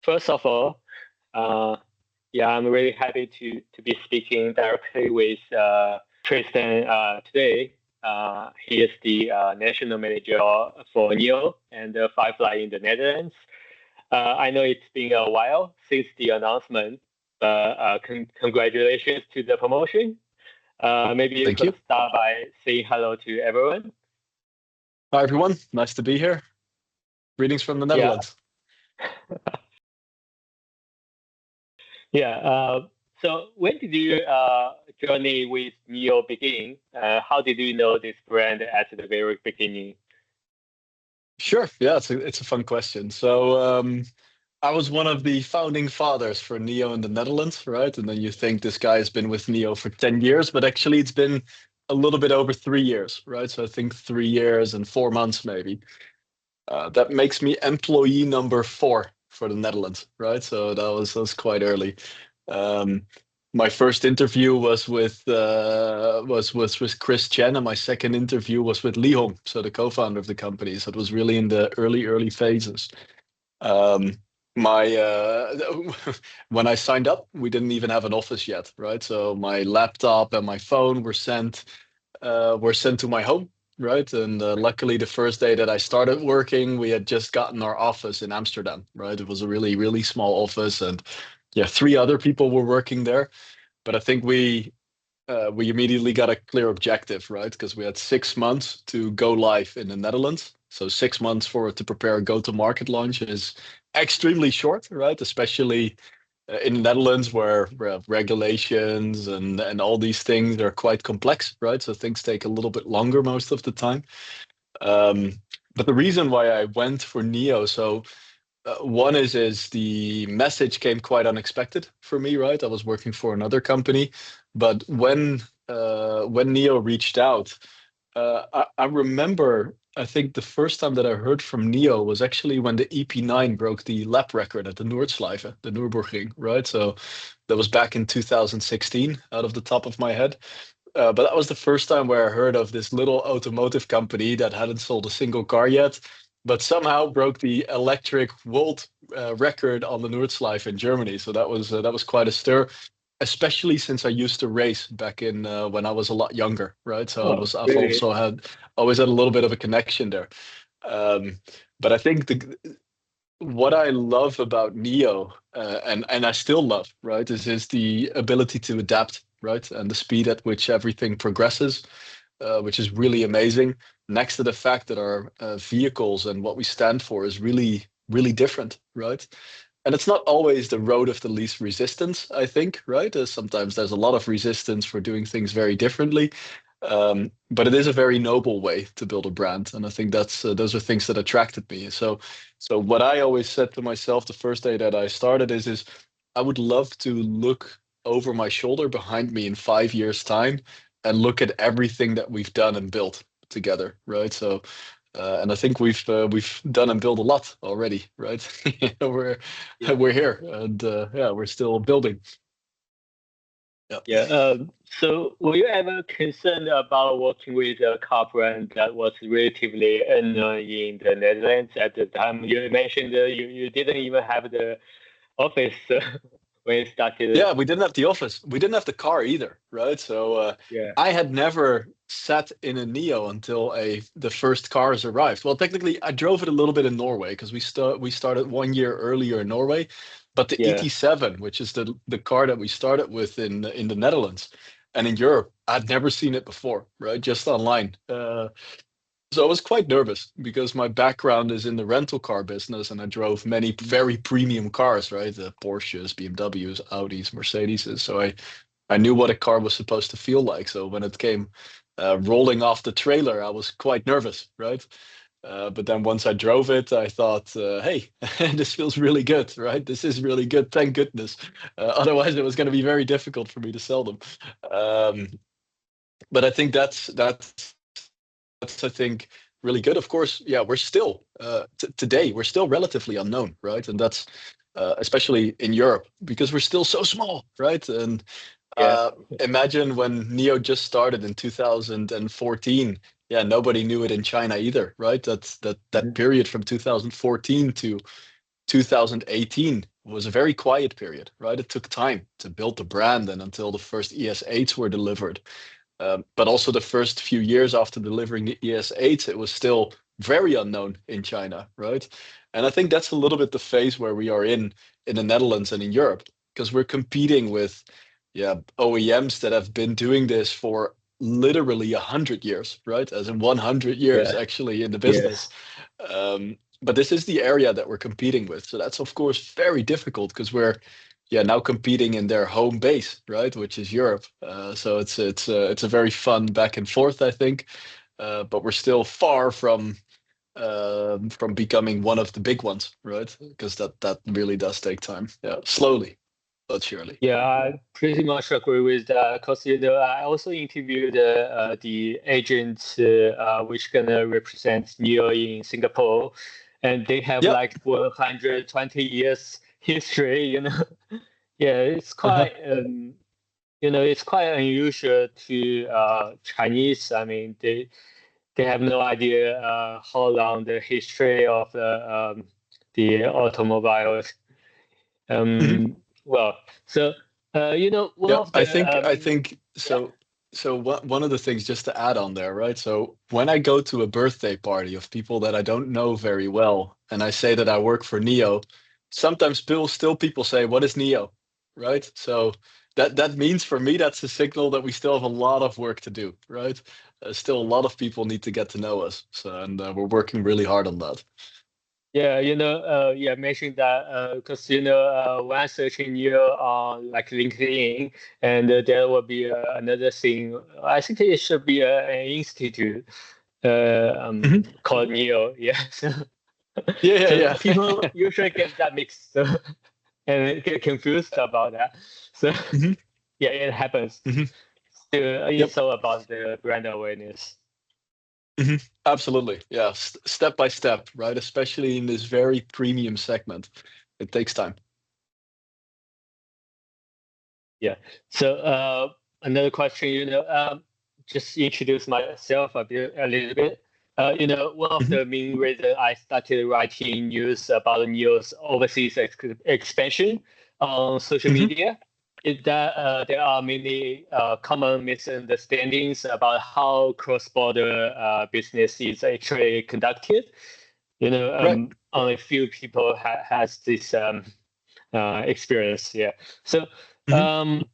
first of all, I'm really happy to be speaking directly with Tristan today. He is the national manager for NIO and Firefly in the Netherlands. I know it's been a while since the announcement, but congratulations to the promotion. Maybe you could start by saying hello to everyone. Hi, everyone. Nice to be here. Greetings from the Netherlands. So when did your journey with NIO begin? How did you know this brand at the very beginning? Sure. Yeah, it's a fun question. So I was one of the founding fathers for NIO in the Netherlands, right? And then you think this guy has been with NIO for 10 years, but actually it's been a little bit over 3 years, right? So I think 3 years and 4 months maybe. That makes me employee number 4 for the Netherlands, right? So that was quite early. My first interview was with Chris Chen, and my second interview was with Li Hong, so the co-founder of the company. So it was really in the early phases. When I signed up, we didn't even have an office yet, right? So my laptop and my phone were sent to my home, right? And luckily, the first day that I started working, we had just gotten our office in Amsterdam, right? It was a really small office, and 3 other people were working there. But I think we immediately got a clear objective, right? Because we had 6 months to go live in the Netherlands. So 6 months to prepare a go-to-market launch is extremely short, right? Especially in the Netherlands where regulations and all these things are quite complex, right? So things take a little bit longer most of the time. But the reason why I went for NIO, so one is the message came quite unexpected for me, right? I was working for another company, but when NIO reached out, I remember, I think the first time that I heard from NIO was actually when the EP9 broke the lap record at the Noordslijve, the Nürburgring, right? So that was back in 2016, out of the top of my head. But that was the first time where I heard of this little automotive company that hadn't sold a single car yet, but somehow broke the electric world record on the Noordslijve in Germany. So that was quite a stir, especially since I used to race back in when I was a lot younger, right? So I've also always had a little bit of a connection there. But I think what I love about NIO, and I still love, right, is the ability to adapt, right, and the speed at which everything progresses, which is really amazing. Next to the fact that our vehicles and what we stand for is really different, right? And it's not always the road of the least resistance, I think, right? Sometimes there's a lot of resistance for doing things very differently. But it is a very noble way to build a brand. And I think those are things that attracted me. So what I always said to myself the first day that I started is I would love to look over my shoulder behind me in 5 years' time and look at everything that we've done and built together, right? So and I think we've done and built a lot already, right? We're here, and we're still building. So were you ever concerned about working with a car brand that was relatively unknown in the Netherlands at the time? You mentioned you didn't even have the office when you started. Yeah, we didn't have the office. We didn't have the car either, right? So I had never sat in a NIO until the first cars arrived. Well, technically, I drove it a little bit in Norway because we started 1 year earlier in Norway. But the ET7, which is the car that we started with in the Netherlands and in Europe, I'd never seen it before, right? Just online. So I was quite nervous because my background is in the rental car business, and I drove many very premium cars, right? The Porsches, BMWs, Audis, Mercedes. So I knew what a car was supposed to feel like. So when it came rolling off the trailer, I was quite nervous, right? But then once I drove it, I thought, hey, this feels really good, right? This is really good. Thank goodness. Otherwise, it was going to be very difficult for me to sell them. But I think that's I think really good. Of course, we're still today we're still relatively unknown, right? And that's especially in Europe because we're still so small, right? And imagine when NIO just started in 2014. Nobody knew it in China either, right? That period from 2014 to 2018 was a very quiet period, right? It took time to build the brand and until the first ES8s were delivered. But also the first few years after delivering the ES8s, it was still very unknown in China, right? And I think that's a little bit the phase where we are in the Netherlands and in Europe, because we're competing with OEMs that have been doing this for literally 100 years, right? As in 100 years Yeah. actually in the business. Yes. But this is the area that we're competing with. So that's of course very difficult because we're now competing in their home base, right? Which is Europe. So it's a very fun back and forth, I think. But we're still far from becoming one of the big ones, right? Because that really does take time. Yeah, slowly but surely. Yeah, I pretty much agree with that because I also interviewed the agent which gonna represent NIO in Singapore, and they have Yeah. like 120 years history. Yeah, it's Uh-huh. quite it's quite unusual to Chinese. I mean, they have no idea how long the history of the automobiles. Mhm. Well, so one Yeah, of I the think I think yeah. so. So one of the things just to add on there, right? So when I go to a birthday party of people that I don't know very well, and I say that I work for NIO, sometimes people say, "What is NIO?" Right? So that means for me that's a signal that we still have a lot of work to do, right? Still a lot of people need to get to know us. So and we're working really hard on that. Yeah, mention that because when searching you on like LinkedIn, and there will be another thing. I think it should be an institute Mhm. called NIO. Yeah, so, Yeah, so yeah, people yeah. usually get that mixed and get confused about that. So Mhm. yeah, it happens. Mhm. Still, Yep. it's all about the brand awareness. Absolutely. Yeah. Step by step, right? Especially in this very premium segment. It takes time. Yeah. So another question, just introduce myself a little bit. One of Mhm. the main reasons I started writing news about the news overseas expansion on social Mhm. media is that there are many common misunderstandings about how cross-border business is actually conducted. Right. Only few people has this experience. Yeah. So. Mhm. Um,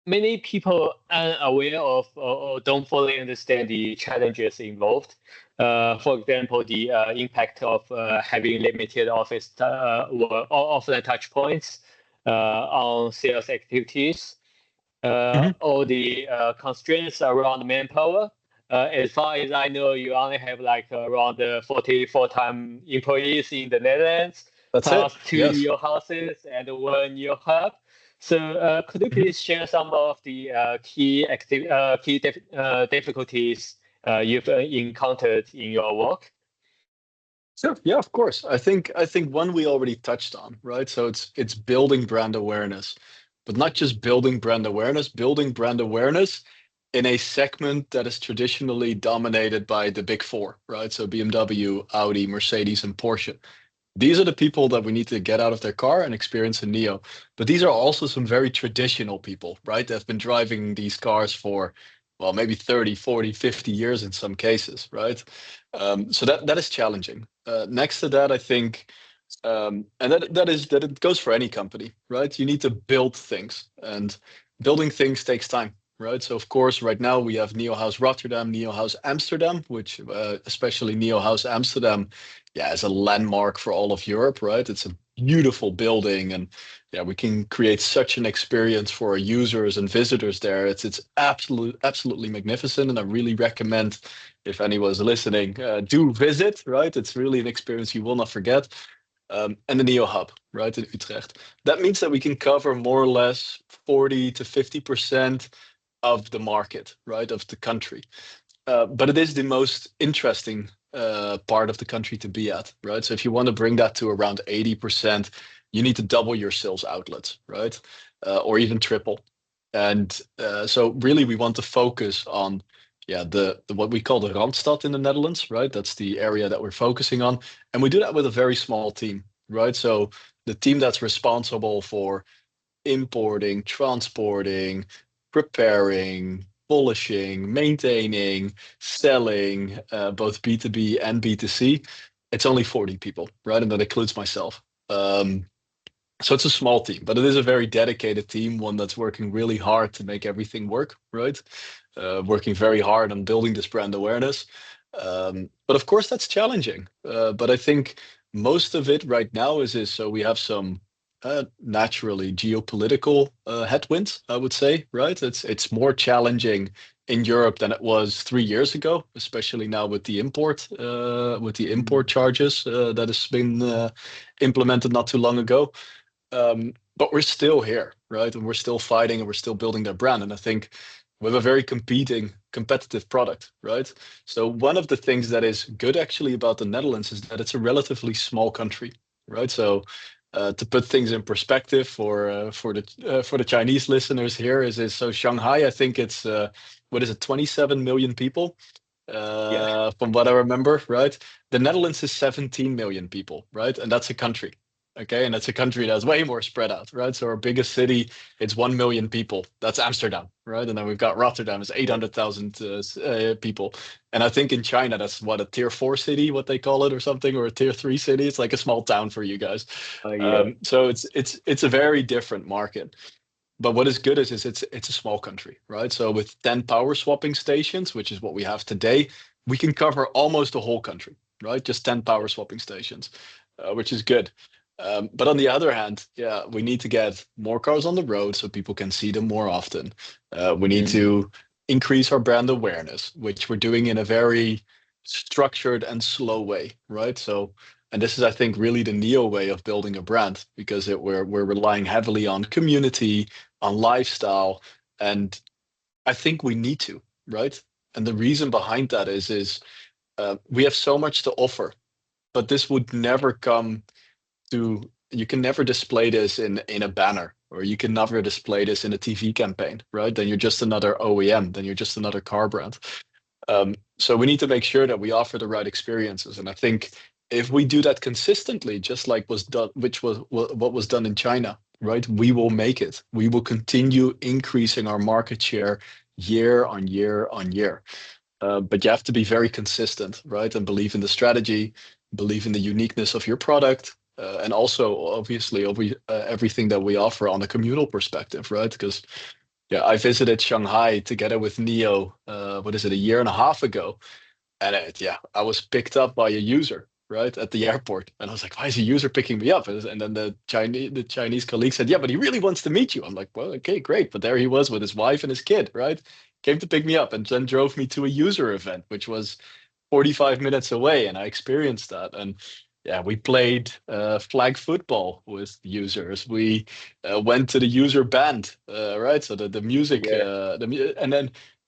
Many people are aware of or don't fully understand the challenges involved. For example, the impact of having limited office or offline touch points on sales activities, Mhm. or the constraints around manpower. As far as I know, you only have like around 40 full-time employees in the Netherlands, That's it. plus two Yes. new houses and one new hub. So, could you Mhm. please share some of the difficulties you've encountered in your work? Sure. Yeah, of course. I think one we already touched on, right? So it's building brand awareness, but not just building brand awareness in a segment that is traditionally dominated by the big four, right? So BMW, Audi, Mercedes, and Porsche. These are the people that we need to get out of their car and experience a NIO. But these are also some very traditional people, right? They've been driving these cars for, well, maybe 30, 40, 50 years in some cases, right? So that is challenging. Next to that, I think, and that it goes for any company, right? You need to build things, and building things takes time, right? So of course, right now we have NIO House Rotterdam, NIO House Amsterdam, which especially NIO House Amsterdam, yeah, is a landmark for all of Europe, right? It's a beautiful building, and yeah, we can create such an experience for our users and visitors there. It's absolutely magnificent, and I really recommend if anyone's listening, do visit, right? It's really an experience you will not forget. And the NEO Hub, right, in Utrecht. That means that we can cover more or less 40 to 50% of the market, right, of the country. But it is the most interesting part of the country to be at, right? So if you want to bring that to around 80%, you need to double your sales outlets, right? Or even triple. And so really we want to focus on the what we call the Randstad in the Netherlands, right? That's the area that we're focusing on. And we do that with a very small team. right? So the team that's responsible for importing, transporting, preparing, polishing, maintaining, selling, both B2B and B2C, it's only 40 people, right? And that includes myself. Um, so it's a small team, but it is a very dedicated team, one that's working really hard to make everything work, right? Working very hard on building this brand awareness. But of course, that's challenging. But I think most of it right now is so we have some naturally geopolitical headwinds, I would say, right? It's more challenging in Europe than it was 3 years ago, especially now with the import charges that has been implemented not too long ago. But we're still here, right? And we're still fighting and we're still building their brand. And I think we have a very competitive product, right? So one of the things that is good actually about the Netherlands is that it's a relatively small country, right? So to put things in perspective for the Chinese listeners here is so Shanghai, I think it's what is it, 27 million people, Yeah. from what I remember, right? The Netherlands is 17 million people, right? And that's a country. Okay, and it's a country that's way more spread out, right? So our biggest city, it's 1 million people. That's Amsterdam, right? And then we've got Rotterdam, it's Yeah. 800,000 people. And I think in China, that's what, a tier 4 city, what they call it, or something, or a tier 3 city. It's like a small town for you guys. Yeah. So it's a very different market. But what is good is it's a small country, right? So with 10 power swapping stations, which is what we have today, we can cover almost the whole country, right? Just 10 power swapping stations, which is good. But on the other hand, yeah, we need to get more cars on the road so people can see them more often. We need Mm. to increase our brand awareness, which we're doing in a very structured and slow way, right? So, and this is, I think, really the NIO way of building a brand because we're relying heavily on community, on lifestyle, and I think we need to, right? And the reason behind that is we have so much to offer, but this would never come to you can never display this in a banner or you can never display this in a TV campaign, right? Then you're just another OEM, then you're just another car brand. So we need to make sure that we offer the right experiences. And I think if we do that consistently, just like was done, which was what was done in China, right? We will make it. We will continue increasing our market share year on year on year. But you have to be very consistent, right? And believe in the strategy, believe in the uniqueness of your product, and also obviously everything that we offer on a communal perspective, right? Because yeah, I visited Shanghai together with NIO, what is it, a year and a half ago. And yeah, I was picked up by a user, right, at the airport. And I was like, why is a user picking me up? And then the Chinese colleague said, yeah, but he really wants to meet you. I'm like, well, okay, great. But there he was with his wife and his kid, right? Came to pick me up and then drove me to a user event, which was 45 minutes away. And I experienced that. And yeah, we played flag football with users. We went to the user band, right? So the music, Yeah.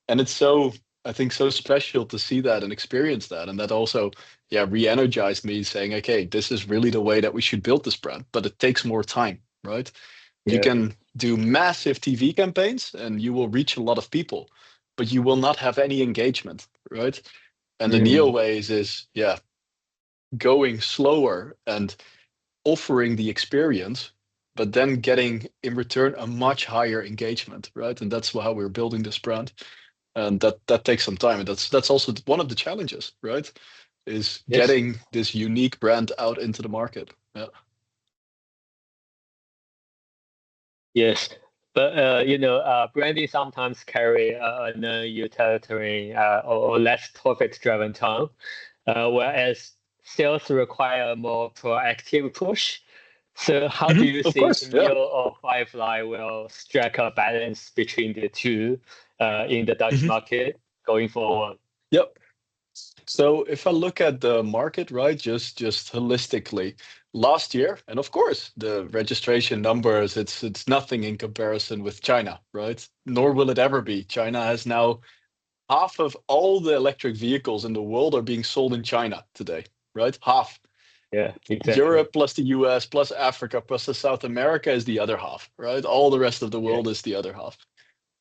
and it's so I think so special to see that and experience that, and that also yeah re-energized me, saying, okay, this is really the way that we should build this brand, but it takes more time, right? You Yeah. can do massive TV campaigns and you will reach a lot of people, but you will not have any engagement, right? And the Neo Mm. ways is yeah going slower and offering the experience, but then getting in return a much higher engagement, right? And that's how we're building this brand, and that takes some time, and that's also one of the challenges, right? Is Yes. getting this unique brand out into the market. Yeah. Yes. But branding sometimes carry a utilitarian or less profit-driven tone, whereas sales require a more proactive push. So how do you Of think course. Yeah. NIO or Firefly will strike a balance between the two in the Dutch Mhm. market going forward? Yep. So if I look at the market, right, just holistically, last year, and of course the registration numbers, it's nothing in comparison with China, right? Nor will it ever be. China has now half of all the electric vehicles in the world are being sold in China today, right? Half. Yeah, exactly. Europe plus the US plus Africa plus the South America is the other half, right? All the rest of the Yeah. world is the other half.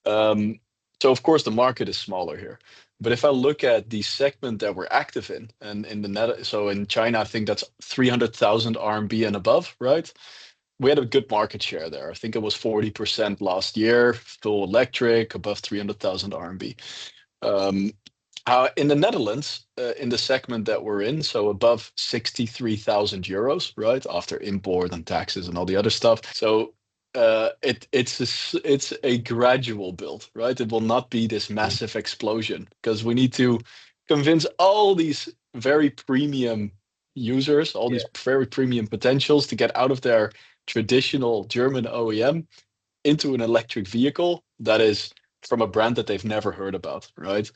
Um, so of course the market is smaller here, But if I look at the segment that we're active in, and in so in China, I think that's 300,000 RMB and above, right? We had a good market share there. I think it was 40% last year, full electric, above 300,000 RMB. In the Netherlands, in the segment that we're in, so above 63,000 euros, right, after import and taxes and all the other stuff. So it's a gradual build, right? It will not be this massive explosion because we need to convince all these very premium users, all these very premium potentials to get out of their traditional German OEM into an electric vehicle that is from a brand that they've never heard about, right?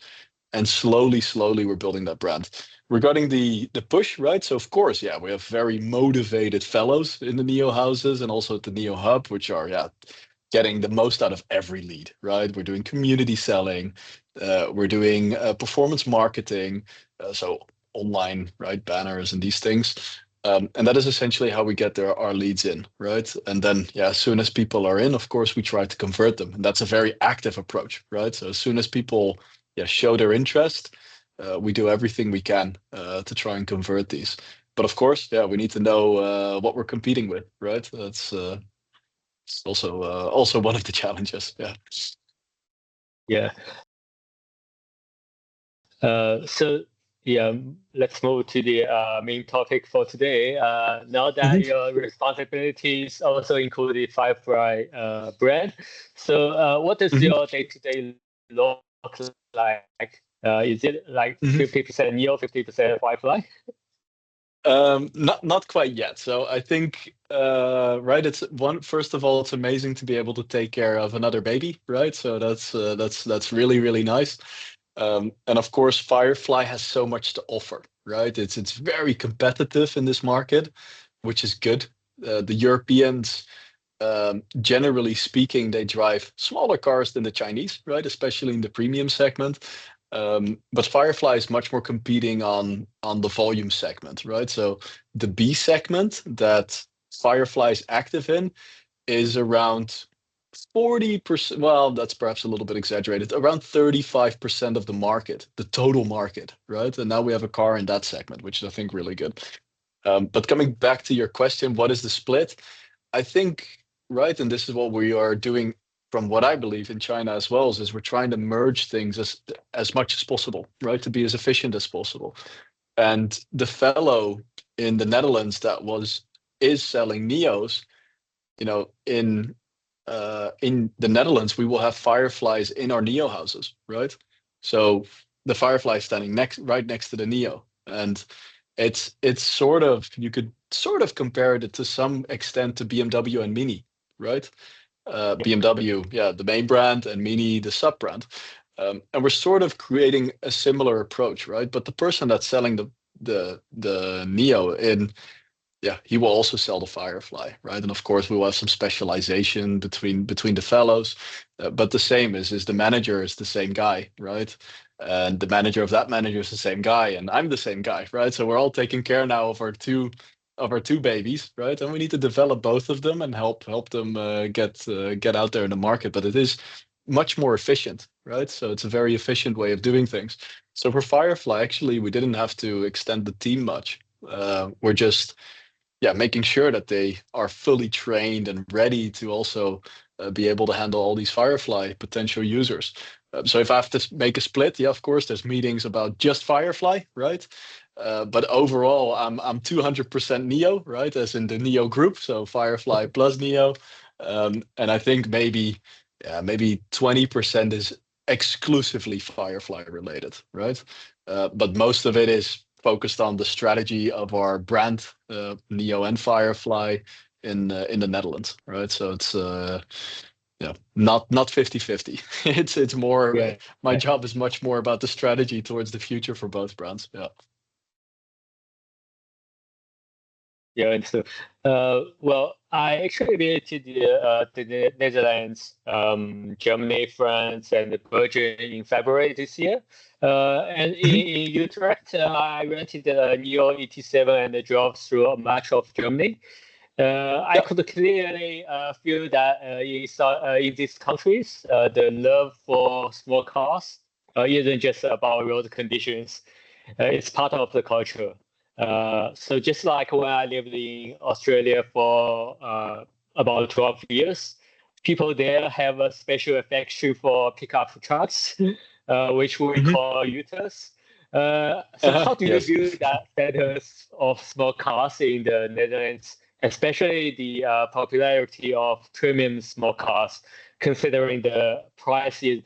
And slowly we're building that brand. Regarding the push, right? So of course, yeah, we have very motivated fellows in the NIO houses and also at the NIO hub, which are getting the most out of every lead, right? We're doing community selling, we're doing performance marketing, so online, right, banners and these things. And that is essentially how we get our leads in, right? And then, as soon as people are in, of course, we try to convert them. And that's a very active approach, right? So as soon as people show their interest, we do everything we can to try and convert these. But of course, we need to know what we're competing with, right? That's also one of the challenges. Yeah. So let's move to the main topic for today. Now that your responsibilities also include the Firefly brand, so what does your day-to-day look like? Is it like 50% NIO, 50% Firefly? Not quite yet. So I think right. First of all, it's amazing to be able to take care of another baby, right? So that's really nice. And of course, Firefly has so much to offer, right? It's very competitive in this market, which is good. The Europeans, generally speaking, they drive smaller cars than the Chinese, right? Especially in the premium segment. But Firefly is much more competing on the volume segment, right? So the B segment that Firefly is active in is around 40%. Well, that's perhaps a little bit exaggerated. Around 35% of the market, the total market, right? And now we have a car in that segment, which is, I think, really good. But coming back to your question, what is the split? I think, right, and this is what we are doing from what I believe in China as well, is we're trying to merge things as much as possible, right, to be as efficient as possible. And the fellow in the Netherlands that is selling NIOs, in the Netherlands, we will have Fireflies in our NIO houses, right? So the Firefly is standing right next to the NIO, and it's sort of, you could sort of compare it to some extent to BMW and Mini, right? BMW, the main brand, and Mini, the sub brand. And we're sort of creating a similar approach, right? But the person that's selling the NIO he will also sell the Firefly, right? And of course, we will have some specialization between the fellows. But the same is the manager is the same guy, right? And the manager of that manager is the same guy, and I'm the same guy, right? So we're all taking care now of our two babies, right? And we need to develop both of them and help them get out there in the market. But it is much more efficient, right? So it's a very efficient way of doing things. So for Firefly, actually, we didn't have to extend the team much. We're just making sure that they are fully trained and ready to also be able to handle all these Firefly potential users. So if I have to make a split, of course, there's meetings about just Firefly, right? But overall, I'm 200% NIO, right? As in the NIO group, so Firefly plus NIO. And I think maybe 20% is exclusively Firefly related, right? But most of it is focused on the strategy of our brand, NIO and Firefly in the Netherlands, right? So it's not 50-50. It's more my job is much more about the strategy towards the future for both brands. And so, well, I actually visited the Netherlands, Germany, France, and Belgium in February this year. And in Utrecht, I rented a NIO ET7 and drove through much of Germany. I could clearly feel that in these countries, the love for small cars isn't just about road conditions. It's part of the culture. So just like when I lived in Australia for about 12 years, people there have a special affection for pickup trucks, which we Mhm. call Utas. So how do you Yes. view that status of small cars in the Netherlands, especially the popularity of premium small cars, considering the price is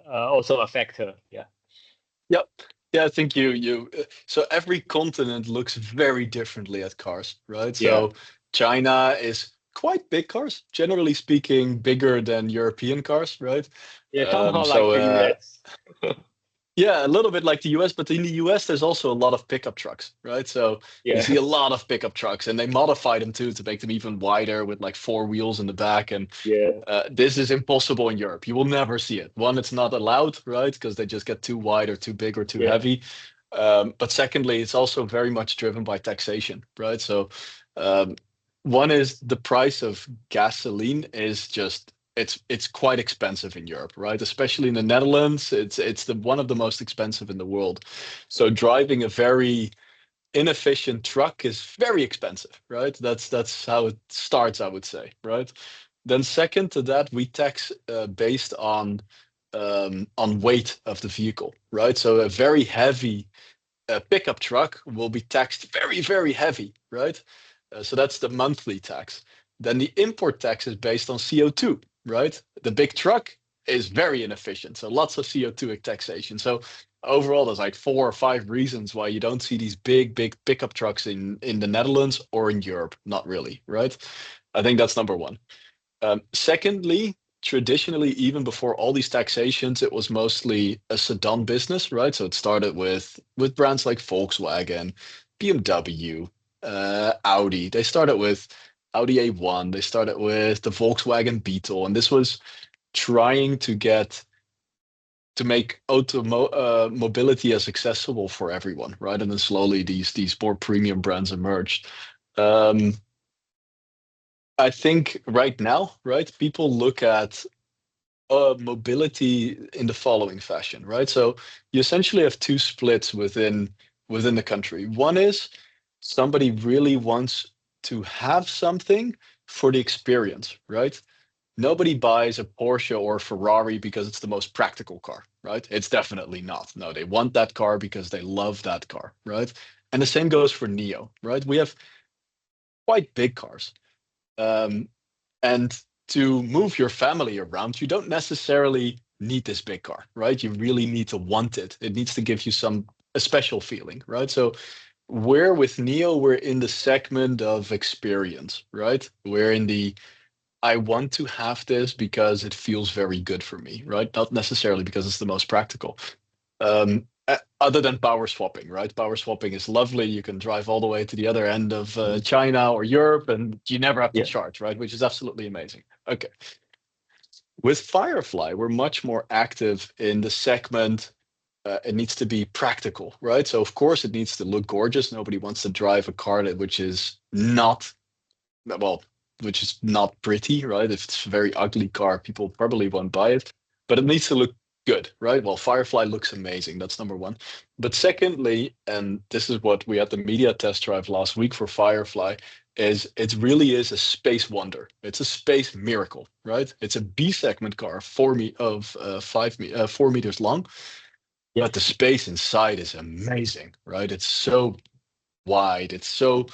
also a factor? Yeah. Yep. Yeah, I think so every continent looks very differently at cars, right? Yeah. So China is quite big cars, generally speaking, bigger than European cars, right? Yeah, Um, somehow like so the uh, US. Yeah, a little bit like the US, but in the US, there's also a lot of pickup trucks, right? So you see Yeah, a lot of pickup trucks, and they modify them too to make them even wider with like four wheels in the back. And yeah, this is impossible in Europe. You will never see it. One, it's not allowed, right? Because they just get too wide or too big or too yeah, heavy. But secondly, it's also very much driven by taxation, right? So um, one is the price of gasoline is just it's quite expensive in Europe, right? Especially in the Netherlands, it's the one of the most expensive in the world. So driving a very inefficient truck is very expensive, right? That's how it starts, I would say, right? Then second to that, we tax based on weight of the vehicle, right? So a very heavy pickup truck will be taxed very, very heavy, right? So that's the monthly tax. Then the import tax is based on CO2, right? The big truck is very inefficient, so lots of CO2 taxation. So overall, there's like 4 or 5 reasons why you don't see these big, big pickup trucks in the Netherlands or in Europe. Not really, right? I think that's number one. Secondly, traditionally, even before all these taxations, it was mostly a sedan business, right? So it started with brands like Volkswagen, BMW, Audi. They started with Audi A1. They started with the Volkswagen Beetle, and this was trying to make mobility as accessible for everyone, right? And then slowly these more premium brands emerged. Um, I think right now, right, people look at mobility in the following fashion, right? So you essentially have two splits within the country. One is somebody really wants to have something for the experience, right? Nobody buys a Porsche or a Ferrari because it's the most practical car, right? It's definitely not. No, they want that car because they love that car, right? And the same goes for NIO, right? We have quite big cars. Um, and to move your family around, you don't necessarily need this big car, right? You really need to want it. It needs to give you a special feeling, right? So we're with Neo, we're in the segment of experience, right? We're in the I want to have this because it feels very good for me, right? Not necessarily because it's the most practical. Other than power swapping, right? Power swapping is lovely. You can drive all the way to the other end of China or Europe, and you never have to yeah, charge, right? Which is absolutely amazing. Okay. With Firefly, we're much more active in the segment. It needs to be practical, right? So of course it needs to look gorgeous. Nobody wants to drive a car which is not well, which is not pretty, right? If it's a very ugly car, people probably won't buy it, but it needs to look good, right? Well, Firefly looks amazing. That's number one. But secondly, and this is what we had the media test drive last week for Firefly, is it really is a space wonder. It's a space miracle, right? It's a B segment car, 4 meters long, yeah, but the space inside is amazing, right? It's so wide. It's so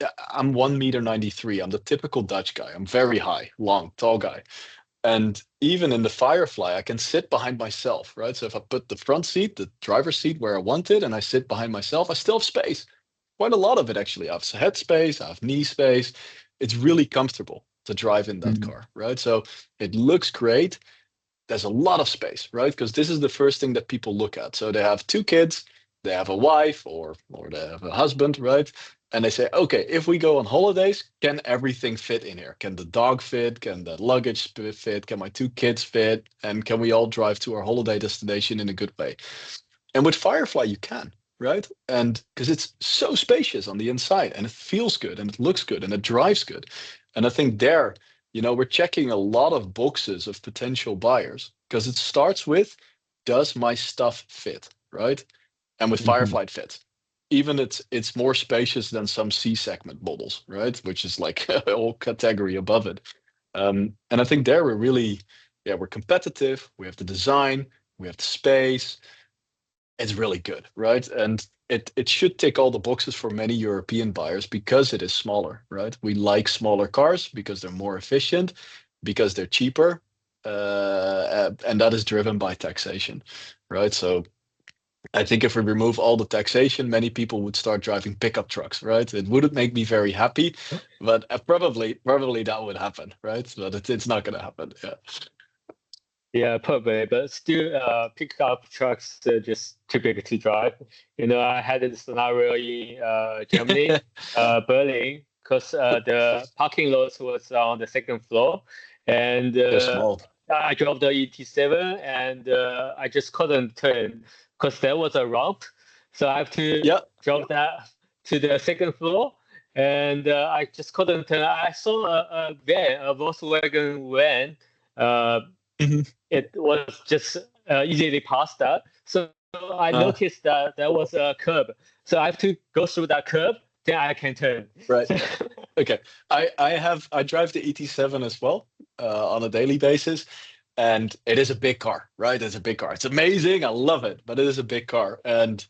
yeah, I'm 1 meter 93. I'm the typical Dutch guy. I'm very high, long, tall guy. And even in the Firefly, I can sit behind myself, right? So if I put the front seat, the driver's seat where I want it, and I sit behind myself, I still have space. Quite a lot of it, actually. I have head space, I have knee space. It's really comfortable to drive in that mhm, car, right? So it looks great. There's a lot of space, right? Because this is the first thing that people look at. So they have two kids, they have a wife or they have a husband, right? And they say, okay, if we go on holidays, can everything fit in here? Can the dog fit? Can the luggage fit? Can my two kids fit? And can we all drive to our holiday destination in a good way? And with Firefly, you can, right? And because it's so spacious on the inside and it feels good and it looks good and it drives good. And I think we're checking a lot of boxes of potential buyers because it starts with does my stuff fit, right? And with Firefly it fits. Even it's more spacious than some C-segment models, right? Which is like a whole category above it. And I think there we're competitive. We have the design, we have the space. It's really good, right? And it should tick all the boxes for many European buyers because it is smaller, right? We like smaller cars because they're more efficient, because they're cheaper, and that is driven by taxation, right? So I think if we remove all the taxation, many people would start driving pickup trucks, right? It wouldn't make me very happy, but probably that would happen, right? But it's not going to happen. Yeah. Yeah, probably, but still, pickup trucks are just too big to drive. I had this scenario in Germany, Berlin, because the parking lot was on the second floor, and They're small. I drove the ET7, and I just couldn't turn because there was a ramp, so I have to Yeah. drove that to the second floor, and I just couldn't turn. I saw a van, a Volkswagen van. Uh, Mhm. it was just easily past that. So I Uh, noticed that there was a curb. So I have to go through that curb, then I can turn. right. Okay. I drive the ET7 as well on a daily basis, and it is a big car, right? It's a big car. It's amazing. I love it, but it is a big car, and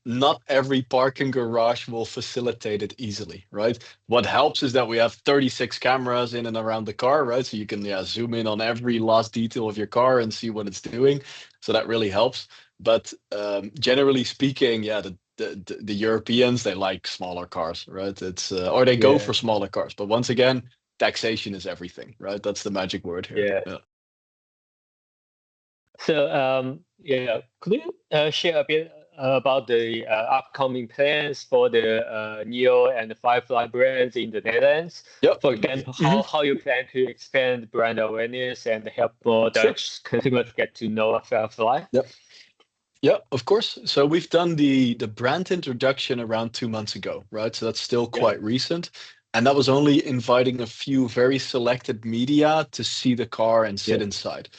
not every parking garage will facilitate it easily, right? What helps is that we have 36 cameras in and around the car, right? So you can zoom in on every last detail of your car and see what it's doing. So that really helps. But generally speaking, yeah, the Europeans, they like smaller cars, right? It's or they go for Yeah, smaller cars. But once again, taxation is everything, right? That's the magic word here. yeah. Yeah. So yeah, could you share a bit about the upcoming plans for the NIO and the Firefly brands in the Netherlands? Yep. For example, Hmm. how you plan to expand brand awareness and help more Sure. Dutch consumers get to know Firefly? Yep. Yeah, of course. So we've done the brand introduction around 2 months ago, right? So that's still Yeah, quite recent. And that was only inviting a few very selected media to see the car and sit yeah, inside.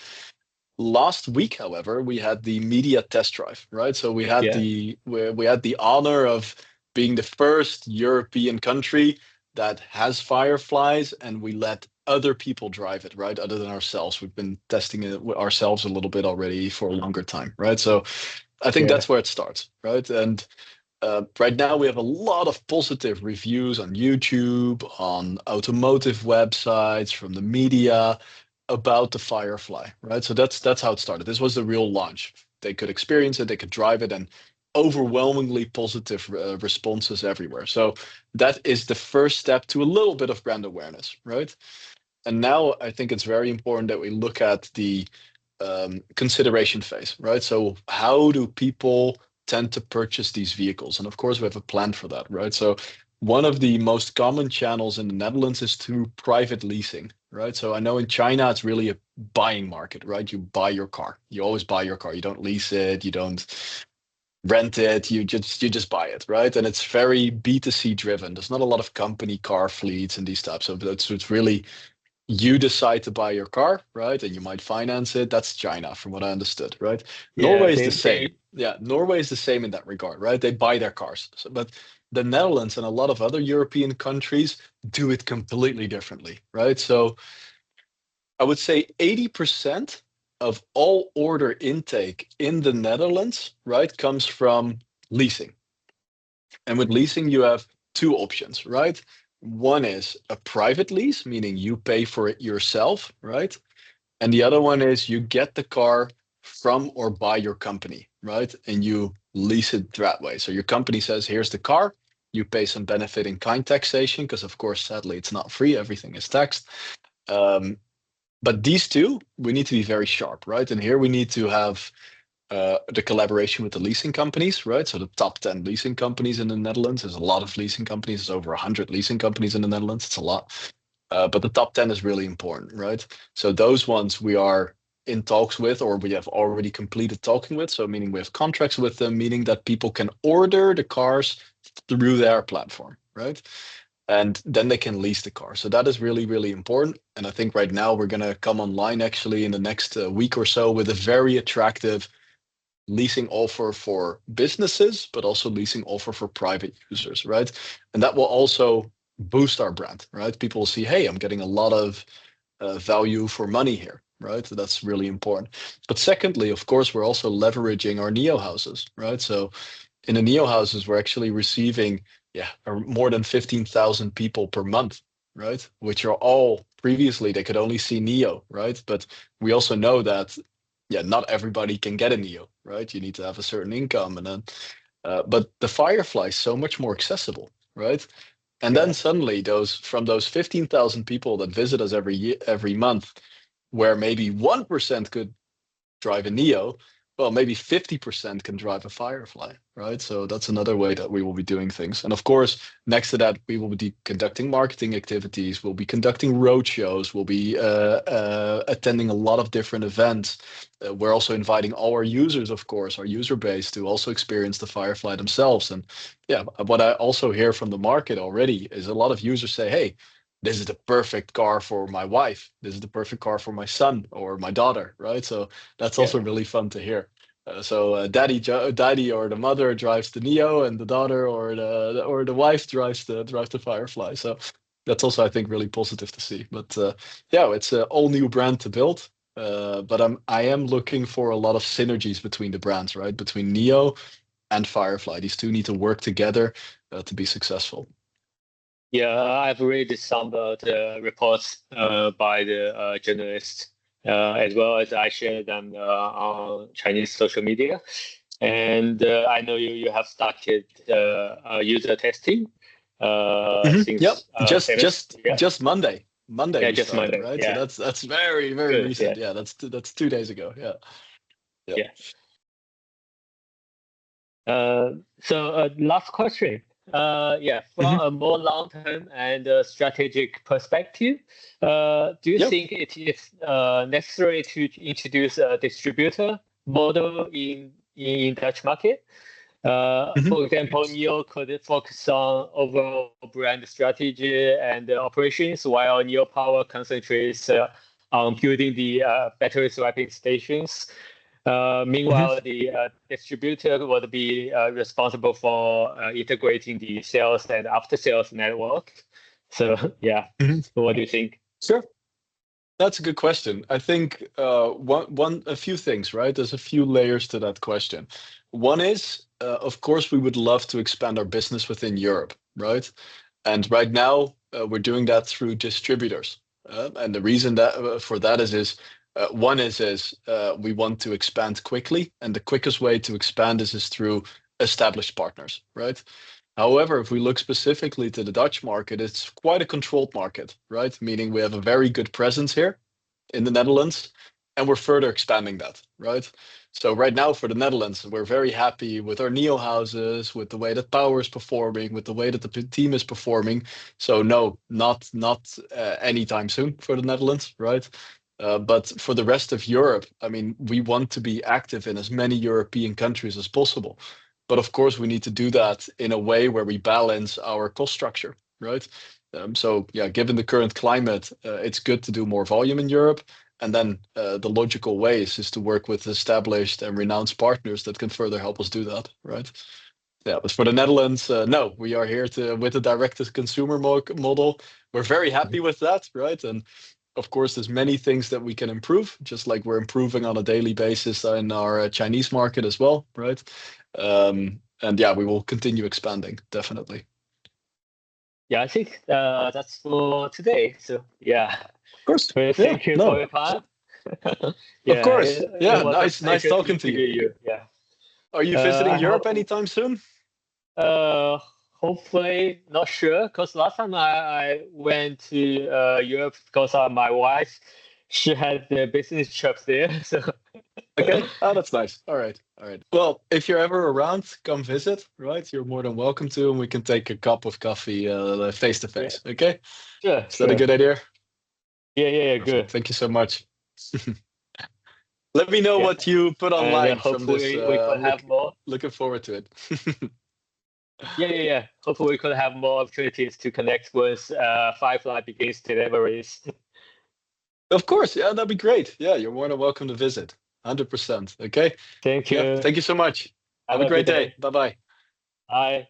Last week, however, we had the media test drive, right? So yeah, we had the honor of being the first European country that has Fireflies, and we let other people drive it, right? Other than ourselves. We've been testing it ourselves a little bit already for a longer time, right? So I think yeah, that's where it starts, right? And right now we have a lot of positive reviews on YouTube, on automotive websites, from the media about the Firefly, right? So that's how it started. This was the real launch. They could experience it, they could drive it, and overwhelmingly positive responses everywhere. So that is the first step to a little bit of brand awareness, right? And now I think it's very important that we look at the consideration phase, right? So how do people tend to purchase these vehicles? And of course, we have a plan for that, right? So one of the most common channels in the Netherlands is through private leasing, right? So I know in China, it's really a buying market, right? You buy your car. You always buy your car. You don't lease it. You don't rent it. You just buy it, right? And it's very B2C driven. There's not a lot of company car fleets and these types of. It's really you decide to buy your car, right? And you might finance it. That's China, from what I understood, right? yeah. Norway is the same. Yeah, Norway is the same in that regard, right? They buy their cars. But the Netherlands and a lot of other European countries do it completely differently, right? So I would say 80% of all order intake in the Netherlands, right, comes from leasing. And with leasing, you have two options, right? One is a private lease, meaning you pay for it yourself, right? And the other one is you get the car from or by your company, right? And you lease it that way. So your company says, here's the car. You pay some benefit in kind taxation, because of course, sadly, it's not free. Everything is taxed. Um, but these two, we need to be very sharp, right? And here we need to have the collaboration with the leasing companies, right? So the top 10 leasing companies in the Netherlands. There's a lot of leasing companies. There's over 100 leasing companies in the Netherlands. It's a lot. But the top 10 is really important, right? So those ones we are in talks with, or we have already completed talking with. So meaning we have contracts with them, meaning that people can order the cars through their platform, right? and then they can lease the car. So that is really, really important. And I think right now we're going to come online actually in the next week or so with a very attractive leasing offer for businesses, but also leasing offer for private users, right? And that will also boost our brand, right? People will see, hey, I'm getting a lot of value for money here, right? So that's really important. But secondly, of course, we're also leveraging our NIO houses, right? So in the NIO houses, we're actually receiving, more than 15,000 people per month, right? Which are all previously they could only see NIO, right? But we also know that, not everybody can get a NIO, right? You need to have a certain income, and then, but the Firefly is so much more accessible, right? And then Yeah. suddenly, those 15,000 people that visit us every month, where maybe 1% could drive a NIO, well, maybe 50% can drive a Firefly, right? So that's another way that we will be doing things. And of course, next to that, we will be conducting marketing activities. We'll be conducting road shows. We'll be attending a lot of different events. We're also inviting all our users, of course, our user base, to also experience the Firefly themselves. And what I also hear from the market already is a lot of users say, hey, this is the perfect car for my wife. This is the perfect car for my son or my daughter, right? So that's Yeah. also really fun to hear. Daddy or the mother drives the NIO, and the daughter or the wife drives the Firefly. So that's also, I think, really positive to see. But it's an all new brand to build. But I am looking for a lot of synergies between the brands, right? Between NIO and Firefly. These two need to work together to be successful. Yeah, I've read some of the reports by the journalists, as well as I share them on Chinese social media. And I know you have started user testing Yep, since yeah, just Monday. Monday yeah, we just started, Monday. right? So Yeah, that's very, very good. Yeah, recent. Yeah, that's 2 days ago. Yeah, yeah. yeah. So last question. Yeah, from Hmm. a more long-term and strategic perspective, do you Yep. think it is necessary to introduce a distributor model in Dutch market? Hmm. For example, NIO could focus on overall brand strategy and operations, while NIO Power concentrates on building the battery swapping stations. Hmm. Meanwhile, the distributor would be responsible for integrating the sales and after-sales network. So, yeah, Hmm. what do you think? Sure. That's a good question. I think a few things, right? There's a few layers to that question. One is, of course, we would love to expand our business within Europe, right? And right now, we're doing that through distributors. And the reason that for that one is we want to expand quickly, and the quickest way to expand is through established partners, right? However, if we look specifically to the Dutch market, it's quite a controlled market, right? Meaning we have a very good presence here in the Netherlands, and we're further expanding that, right? So right now for the Netherlands, we're very happy with our NIO houses, with the way that Power is performing, with the way that the team is performing. So no, not anytime soon for the Netherlands, right? But for the rest of Europe, I mean, we want to be active in as many European countries as possible. But of course, we need to do that in a way where we balance our cost structure, right? So yeah, given the current climate, it's good to do more volume in Europe. And then the logical ways is to work with established and renowned partners that can further help us do that, right? Yeah, but for the Netherlands, no, we are here with a direct-to-consumer model. We're very happy with that, right? And of course, there's many things that we can improve, just like we're improving on a daily basis in our Chinese market as well, right? And yeah, we will continue expanding, definitely. Yeah, I think that's for today. So, yeah, Of course. well, Yeah. thank you for No. your time. Of Yeah, course. it Yeah. was a Nice pleasure to talking to you. interview you. Yeah. Are you visiting I Europe hope, anytime soon? hopefully, not sure, because last time I went to Europe because of my wife, she had the business trips there. So, Okay. Oh, that's nice. All right. All right. Well, if you're ever around, come visit, right? You're more than welcome to, and we can take a cup of coffee face to yeah, face. Okay. sure, Is that a sure. good idea? Yeah, yeah, yeah, Perfect. good. Thank you so much. Let me know Yeah, what you put and online from this. hopefully we could have more. Looking forward to it. Yeah. Hopefully, we could have more opportunities to connect once Firefly begins deliveries. Of course, yeah, that'd be great. Yeah, you're more than welcome to visit. 100%. Okay. Thank Yeah, you. thank you so much. Have Have a a good great day. day. Bye bye. Bye.